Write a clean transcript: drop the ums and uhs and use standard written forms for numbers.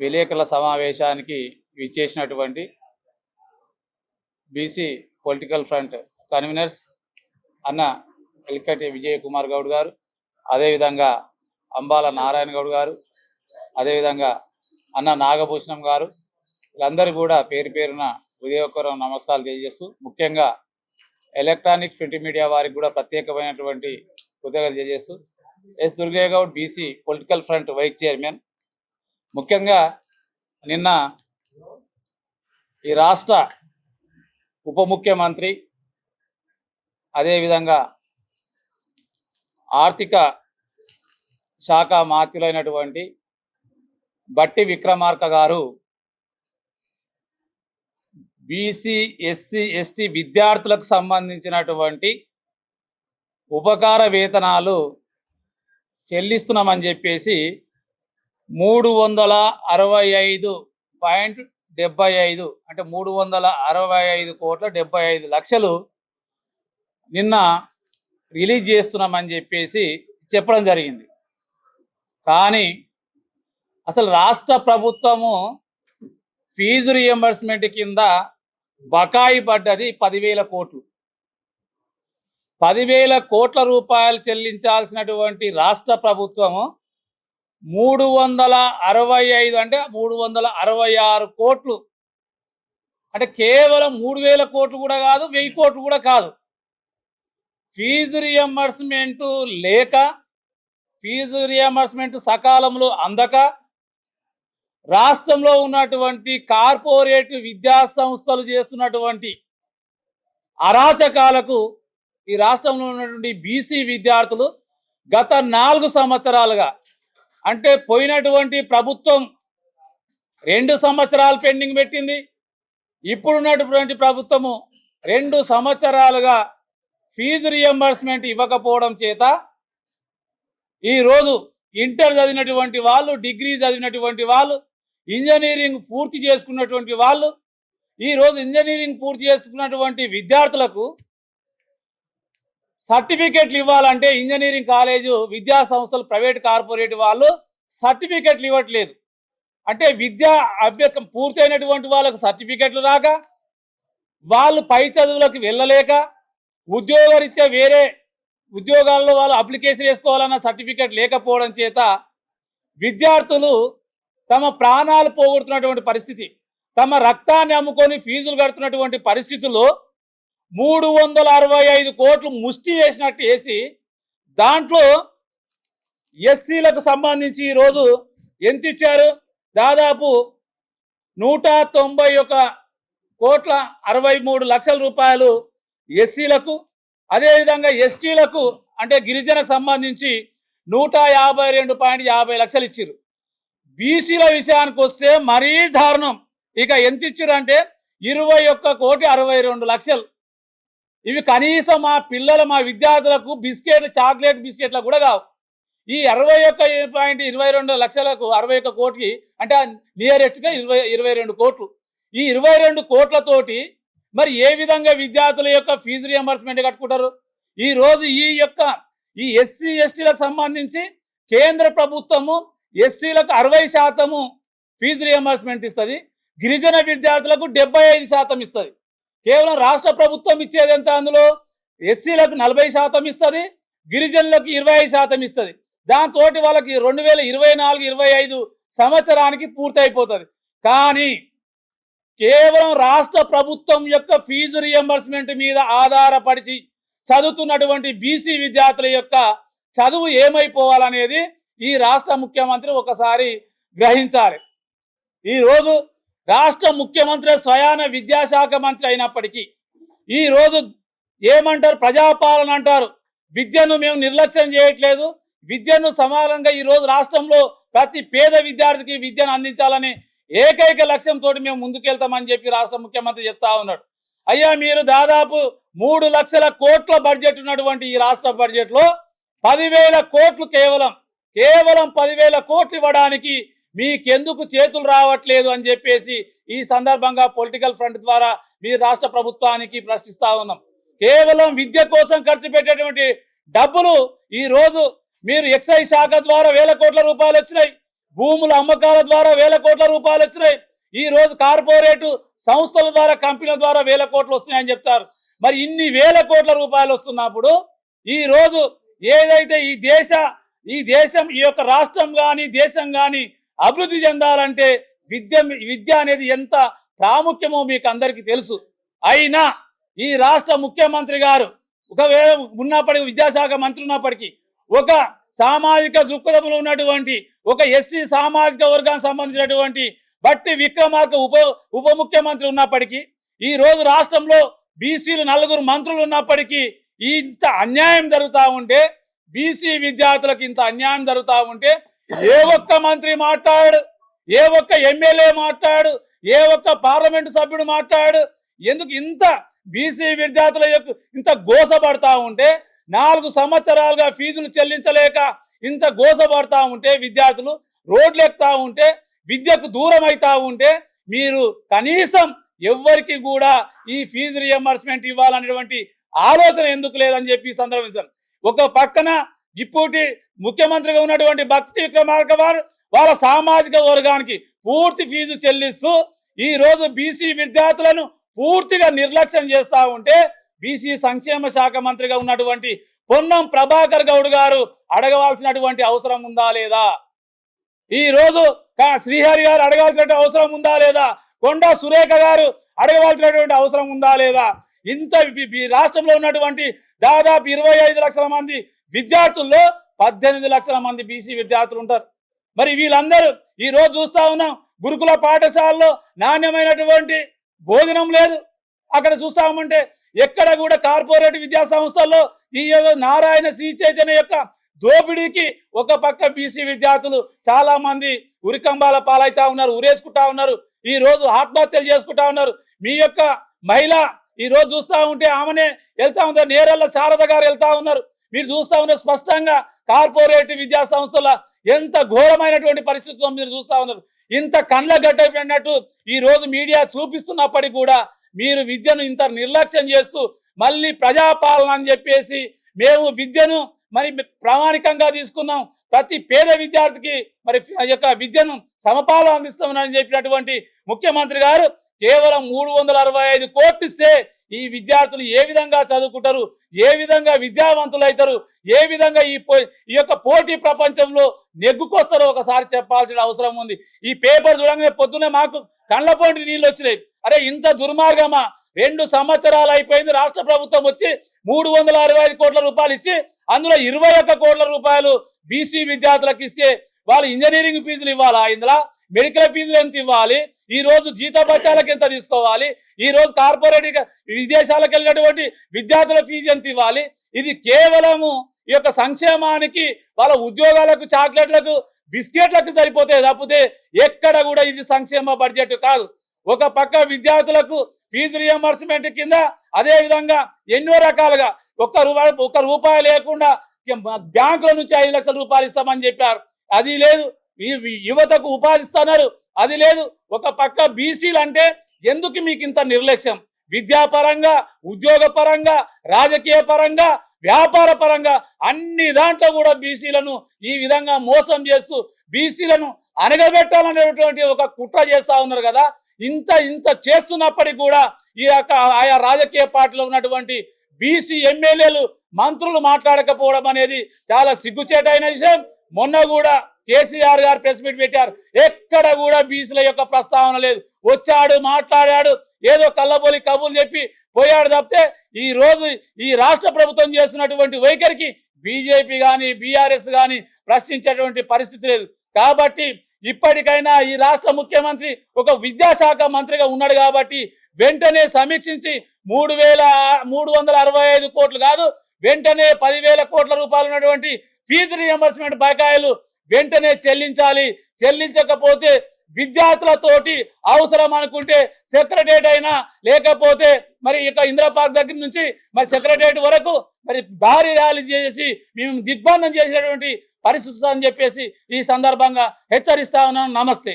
విలేకరుల సమావేశానికి విచ్చేసినటువంటి బీసీ పొలిటికల్ ఫ్రంట్ కన్వీనర్స్ అన్న ఎల్కటి విజయ్ కుమార్ గౌడ్ గారు, అదేవిధంగా అంబాల నారాయణ గౌడ్ గారు, అదేవిధంగా అన్న నాగభూషణం గారు, వీళ్ళందరూ కూడా పేరు పేరున ఉదయపూర్వక నమస్కారాలు తెలియజేస్తూ, ముఖ్యంగా ఎలక్ట్రానిక్ ప్రింట్ మీడియా వారికి కూడా ప్రత్యేకమైనటువంటి కృతజ్ఞతలు తెలియజేస్తూ, S Durgaiah Goud BC political front vice chairman. ముఖ్యంగా నిన్న ఈ రాష్ట్ర ఉప ముఖ్యమంత్రి, అదేవిధంగా ఆర్థిక శాఖ మంత్రులైనటువంటి బట్టి విక్రమార్క గారు బీసీ ఎస్సీ ఎస్టీ విద్యార్థులకు సంబంధించినటువంటి ఉపకార వేతనాలు చెల్లిస్తున్నామని చెప్పేసి 365.75 అంటే 365,75,00,000 నిన్న రిలీజ్ చేస్తున్నామని చెప్పేసి చెప్పడం జరిగింది. కానీ అసలు రాష్ట్ర ప్రభుత్వము ఫీజు రియంబర్స్మెంట్ కింద బకాయి పడ్డది 10,000 కోట్లు. 10,000 కోట్ల రూపాయలు చెల్లించాల్సినటువంటి రాష్ట్ర ప్రభుత్వము 365 అంటే 366 కోట్లు, అంటే కేవలం 3,000 కోట్లు కూడా కాదు, 1,000 కోట్లు కూడా కాదు. ఫీజు రియంబర్స్మెంట్ లేక, ఫీజు రియంబర్స్మెంట్ సకాలంలో అందక రాష్ట్రంలో ఉన్నటువంటి కార్పొరేట్ విద్యా సంస్థలు చేస్తున్నటువంటి అరాచకాలకు ఈ రాష్ట్రంలో ఉన్నటువంటి బీసీ విద్యార్థులు గత 4 సంవత్సరాలుగా, అంటే పోయినటువంటి ప్రభుత్వం 2 సంవత్సరాలు పెండింగ్ పెట్టింది, ఇప్పుడున్నటువంటి ప్రభుత్వము 2 సంవత్సరాలుగా ఫీజు రియంబర్స్మెంట్ ఇవ్వకపోవడం చేత ఈరోజు ఇంటర్ చదివినటువంటి వాళ్ళు, డిగ్రీ చదివినటువంటి వాళ్ళు, ఇంజనీరింగ్ పూర్తి చేసుకున్నటువంటి వాళ్ళు, ఈరోజు ఇంజనీరింగ్ పూర్తి చేసుకున్నటువంటి విద్యార్థులకు సర్టిఫికెట్లు ఇవ్వాలంటే ఇంజనీరింగ్ కాలేజు విద్యా సంస్థలు, ప్రైవేట్ కార్పొరేట్ వాళ్ళు సర్టిఫికెట్లు ఇవ్వట్లేదు. అంటే విద్యా అభ్యసం పూర్తయినటువంటి వాళ్ళకు సర్టిఫికెట్లు రాక, వాళ్ళు పై చదువులకు వెళ్ళలేక, ఉద్యోగరీత్యా వేరే ఉద్యోగాల్లో వాళ్ళు అప్లికేషన్ వేసుకోవాలన్న సర్టిఫికెట్ లేకపోవడం చేత విద్యార్థులు తమ ప్రాణాలు పోగొడుతున్నటువంటి పరిస్థితి, తమ రక్తాన్ని అమ్ముకొని ఫీజులు కడుతున్నటువంటి పరిస్థితుల్లో 365 కోట్లు ముష్టి వేసినట్టు వేసి, దాంట్లో ఎస్సీలకు సంబంధించి ఈరోజు ఎంత ఇచ్చారు? దాదాపు 191,63,00,000 రూపాయలు ఎస్సీలకు, అదేవిధంగా ఎస్టీలకు అంటే గిరిజనకు సంబంధించి 152.50 ఇచ్చారు. బీసీల విషయానికి వస్తే మరీ దారుణం. ఇక ఎంత ఇచ్చారు అంటే 21,62,00,000. ఇవి కనీసం మా పిల్లలు, మా విద్యార్థులకు బిస్కెట్లు, చాక్లెట్ బిస్కెట్లు కూడా కావు. ఈ 61.22 61 కోట్లకి అంటే నియరెస్ట్గా 22 కోట్లు. ఈ 22 కోట్లతోటి మరి ఏ విధంగా విద్యార్థుల యొక్క ఫీజు రియంబర్స్మెంట్ కట్టుకుంటారు? ఈరోజు ఈ ఎస్సీ ఎస్టీలకు సంబంధించి కేంద్ర ప్రభుత్వము ఎస్సీలకు 60% ఫీజు రియంబర్స్మెంట్ ఇస్తుంది, గిరిజన విద్యార్థులకు 75% ఇస్తుంది. కేవలం రాష్ట్ర ప్రభుత్వం ఇచ్చేది ఎంత? అందులో ఎస్సీలకు 40% ఇస్తుంది, గిరిజనులకు 25% ఇస్తుంది. దాంతో వాళ్ళకి 2024-25 సంవత్సరానికి పూర్తయిపోతుంది. కానీ కేవలం రాష్ట్ర ప్రభుత్వం యొక్క ఫీజు రియంబర్స్మెంట్ మీద ఆధారపడి చదువుతున్నటువంటి బీసీ విద్యార్థుల యొక్క చదువు ఏమైపోవాలనేది ఈ రాష్ట్ర ముఖ్యమంత్రి ఒకసారి గ్రహించాలి. ఈరోజు రాష్ట్ర ముఖ్యమంత్రి స్వయాన విద్యాశాఖ మంత్రి అయినప్పటికీ ఈరోజు ఏమంటారు? ప్రజాపాలన అంటారు. విద్యను మేము నిర్లక్ష్యం చేయట్లేదు, విద్యను సమానంగా ఈరోజు రాష్ట్రంలో ప్రతి పేద విద్యార్థికి విద్యను అందించాలని ఏకైక లక్ష్యంతో మేము ముందుకెళ్తామని చెప్పి రాష్ట్ర ముఖ్యమంత్రి చెప్తా ఉన్నాడు. అయ్యా, మీరు దాదాపు 3 లక్షల కోట్ల బడ్జెట్ ఉన్నటువంటి ఈ రాష్ట్ర బడ్జెట్లో 10,000 కోట్లు కేవలం 10,000 కోట్లు ఇవ్వడానికి మీకెందుకు చేతులు రావట్లేదు అని చెప్పేసి ఈ సందర్భంగా పొలిటికల్ ఫ్రంట్ ద్వారా మీ రాష్ట్ర ప్రభుత్వానికి ప్రశ్నిస్తా ఉన్నాం. కేవలం విద్య కోసం ఖర్చు పెట్టేటువంటి డబ్బులు ఈరోజు మీరు ఎక్సైజ్ శాఖ ద్వారా 1,000 కోట్ల రూపాయలు వచ్చినాయి, భూముల అమ్మకాల ద్వారా వేల కోట్ల రూపాయలు వచ్చినాయి. ఈ రోజు కార్పొరేటు సంస్థల ద్వారా కంపెనీల ద్వారా వేల కోట్లు వస్తున్నాయని చెప్తారు. మరి ఇన్ని వేల కోట్ల రూపాయలు వస్తున్నప్పుడు ఈ రోజు ఏదైతే ఈ దేశం ఈ యొక్క రాష్ట్రం కానీ దేశం కానీ అభివృద్ధి చెందాలంటే విద్య అనేది ఎంత ప్రాముఖ్యమో మీకు అందరికీ తెలుసు. అయినా ఈ రాష్ట్ర ముఖ్యమంత్రి గారు ఒకవేళ ఉన్నప్పటికీ విద్యాశాఖ మంత్రి ఉన్నప్పటికీ ఒక సామాజిక దృక్పథంలో ఉన్నటువంటి ఒక ఎస్సీ సామాజిక వర్గానికి సంబంధించినటువంటి బట్టి విక్రమార్క ఉప ముఖ్యమంత్రి ఉన్నప్పటికీ ఈ రోజు రాష్ట్రంలో బీసీలు 4 మంత్రులు ఉన్నప్పటికీ ఇంత అన్యాయం జరుగుతూ ఉంటే బీసీ విద్యార్థులకు ఇంత అన్యాయం జరుగుతూ ఉంటే ఏ ఒక్క మంత్రి మాట్లాడు, ఏ ఒక్క ఎమ్మెల్యే మాట్లాడు, ఏ ఒక్క పార్లమెంటు సభ్యుడు మాట్లాడు. ఎందుకు ఇంత బీసీ విద్యార్థుల యొక్క ఇంత గోసపడతా ఉంటే 4 సంవత్సరాలుగా ఫీజులు చెల్లించలేక ఇంత గోసపడతా ఉంటే విద్యార్థులు రోడ్లు ఎక్కుతా ఉంటే విద్యకు దూరం అవుతా ఉంటే మీరు కనీసం ఎవ్వరికి కూడా ఈ ఫీజు రియంబర్స్మెంట్ ఇవ్వాలనేటువంటి ఆలోచన ఎందుకు లేదని చెప్పి సందర్భించారు. ఒక పక్కన ఇప్పుడు ముఖ్యమంత్రిగా ఉన్నటువంటి భక్తి విక్రమార్క వారు వాళ్ళ సామాజిక వర్గానికి పూర్తి ఫీజు చెల్లిస్తూ ఈ రోజు బీసీ విద్యార్థులను పూర్తిగా నిర్లక్ష్యం చేస్తూ ఉంటే బీసీ సంక్షేమ శాఖ మంత్రిగా ఉన్నటువంటి పొన్నం ప్రభాకర్ గౌడ్ గారు అడగవలసినటువంటి అవసరం ఉందా లేదా? ఈ రోజు శ్రీహరి గారు అడగాల్సినటువంటి అవసరం ఉందా లేదా? కొండా సురేఖ గారు అడగవలసినటువంటి అవసరం ఉందా లేదా? ఇంత రాష్ట్రంలో ఉన్నటువంటి దాదాపు 25 లక్షల మంది విద్యార్థుల్లో 18 లక్షల మంది బీసీ విద్యార్థులు ఉంటారు. మరి వీళ్ళందరూ ఈ రోజు చూస్తా ఉన్నాం గురుకుల పాఠశాలలో నాణ్యమైనటువంటి భోజనం లేదు. అక్కడ చూస్తామంటే ఎక్కడ కూడా కార్పొరేట్ విద్యా సంస్థల్లో ఈ నారాయణ శ్రీ చైతన్య యొక్క దోపిడీకి ఒక పక్క బీసీ విద్యార్థులు చాలా మంది ఉరికంబాల పాలైతా ఉన్నారు, ఉరేసుకుంటా ఉన్నారు, ఈ రోజు ఆత్మహత్యలు చేసుకుంటా ఉన్నారు. మీ యొక్క మహిళ ఈ రోజు చూస్తా ఉంటే ఆమెనే వెళ్తా ఉంటారు, నేరల్ల శారద గారు వెళ్తా ఉన్నారు. మీరు చూస్తా ఉన్నారు స్పష్టంగా కార్పొరేట్ విద్యా సంస్థల ఎంత ఘోరమైనటువంటి పరిస్థితుల్లో మీరు చూస్తా ఉన్నారు. ఇంత కండ్ల గడ్డైపోయినట్టు ఈ రోజు మీడియా చూపిస్తున్నప్పటికీ కూడా మీరు విద్యను ఇంత నిర్లక్ష్యం చేస్తూ మళ్ళీ ప్రజాపాలన అని చెప్పేసి మేము విద్యను మరి ప్రామాణికంగా తీసుకున్నాం, ప్రతి పేద విద్యార్థికి మరి యొక్క విద్యను సమపాలన అందిస్తామని చెప్పినటువంటి ముఖ్యమంత్రి గారు కేవలం 365 కోట్లు ఇస్తే ఈ విద్యార్థులు ఏ విధంగా చదువుకుంటారు, ఏ విధంగా విద్యావంతులు అవుతారు, ఏ విధంగా ఈ యొక్క పోటీ ప్రపంచంలో నెగ్గుకొస్తారో ఒకసారి చెప్పాల్సిన అవసరం ఉంది. ఈ పేపర్ చూడంగానే పొద్దునే మాకు కళ్ళపోంటి నీళ్ళు వచ్చినాయి. అరే ఇంత దుర్మార్గమా? 2 సంవత్సరాలు అయిపోయింది, రాష్ట్ర ప్రభుత్వం వచ్చి 365 కోట్ల రూపాయలు ఇచ్చి అందులో 21 కోట్ల రూపాయలు బీసీ విద్యార్థులకు ఇస్తే వాళ్ళు ఇంజనీరింగ్ ఫీజులు ఇవ్వాలా, ఇందులో మెడికల్ ఫీజులు ఎంత ఇవ్వాలి, ఈ రోజు జీతభత్యాలకు ఎంత తీసుకోవాలి, ఈ రోజు కార్పొరేట్ విదేశాలకు వెళ్ళినటువంటి విద్యార్థుల ఫీజు ఎంత ఇవ్వాలి. ఇది కేవలము ఈ యొక్క సంక్షేమానికి వాళ్ళ ఉద్యోగాలకు చాక్లెట్లకు బిస్కెట్లకు సరిపోతే తప్పితే ఎక్కడ కూడా ఇది సంక్షేమ బడ్జెట్ కాదు. ఒక పక్క విద్యార్థులకు ఫీజు రియంబర్స్మెంట్ కింద అదే విధంగా ఎన్నో రకాలుగా ఒక్క రూపాయి లేకుండా బ్యాంకుల నుంచి 5 లక్షల రూపాయలు ఇస్తామని చెప్పారు, అది లేదు. యువతకు ఉపాధి ఇస్తున్నారు, అది లేదు. ఒక పక్క బీసీలు అంటే ఎందుకు మీకు ఇంత నిర్లక్ష్యం? విద్యాపరంగా, ఉద్యోగ పరంగా, రాజకీయ పరంగా, వ్యాపార పరంగా అన్ని దాంట్లో కూడా బీసీలను ఈ విధంగా మోసం చేస్తూ బీసీలను అనగబెట్టాలనేటువంటి ఒక కుట్ర చేస్తా ఉన్నారు కదా. ఇంత చేస్తున్నప్పటికీ కూడా ఈ యొక్క ఆయా రాజకీయ పార్టీలో ఉన్నటువంటి బీసీ ఎమ్మెల్యేలు మంత్రులు మాట్లాడకపోవడం అనేది చాలా సిగ్గుచేటైన విషయం. మొన్న కూడా కేసీఆర్ గారు ప్రెస్ మీట్ పెట్టారు, ఎక్కడ కూడా బీసీల యొక్క ప్రస్తావన లేదు. వచ్చాడు, మాట్లాడాడు, ఏదో కళ్ళబోలి కబుర్లు చెప్పి పోయాడు తప్పితే ఈ రోజు ఈ రాష్ట్ర ప్రభుత్వం చేస్తున్నటువంటి వైఖరికి బీజేపీ కానీ బీఆర్ఎస్ కానీ ప్రశ్నించేటువంటి పరిస్థితి లేదు. కాబట్టి ఇప్పటికైనా ఈ రాష్ట్ర ముఖ్యమంత్రి ఒక విద్యాశాఖ మంత్రిగా ఉన్నాడు కాబట్టి వెంటనే సమీక్షించి 3,365 కోట్లు కాదు, వెంటనే 10,000 కోట్ల రూపాయలు ఉన్నటువంటి ఫీజు రియంబర్స్మెంట్ బకాయిలు వెంటనే చెల్లించాలి. చెల్లించకపోతే విద్యార్థులతోటి అవసరం అనుకుంటే సెక్రటరేట్ అయినా లేకపోతే మరి ఇక ఇందిరా పార్క్ దగ్గర నుంచి మరి సెక్రటరేట్ వరకు మరి భారీ ర్యాలీ చేసి మేము దిగ్బంధం చేసినటువంటి పరిస్థితి అని చెప్పేసి ఈ సందర్భంగా హెచ్చరిస్తా ఉన్నాను. నమస్తే.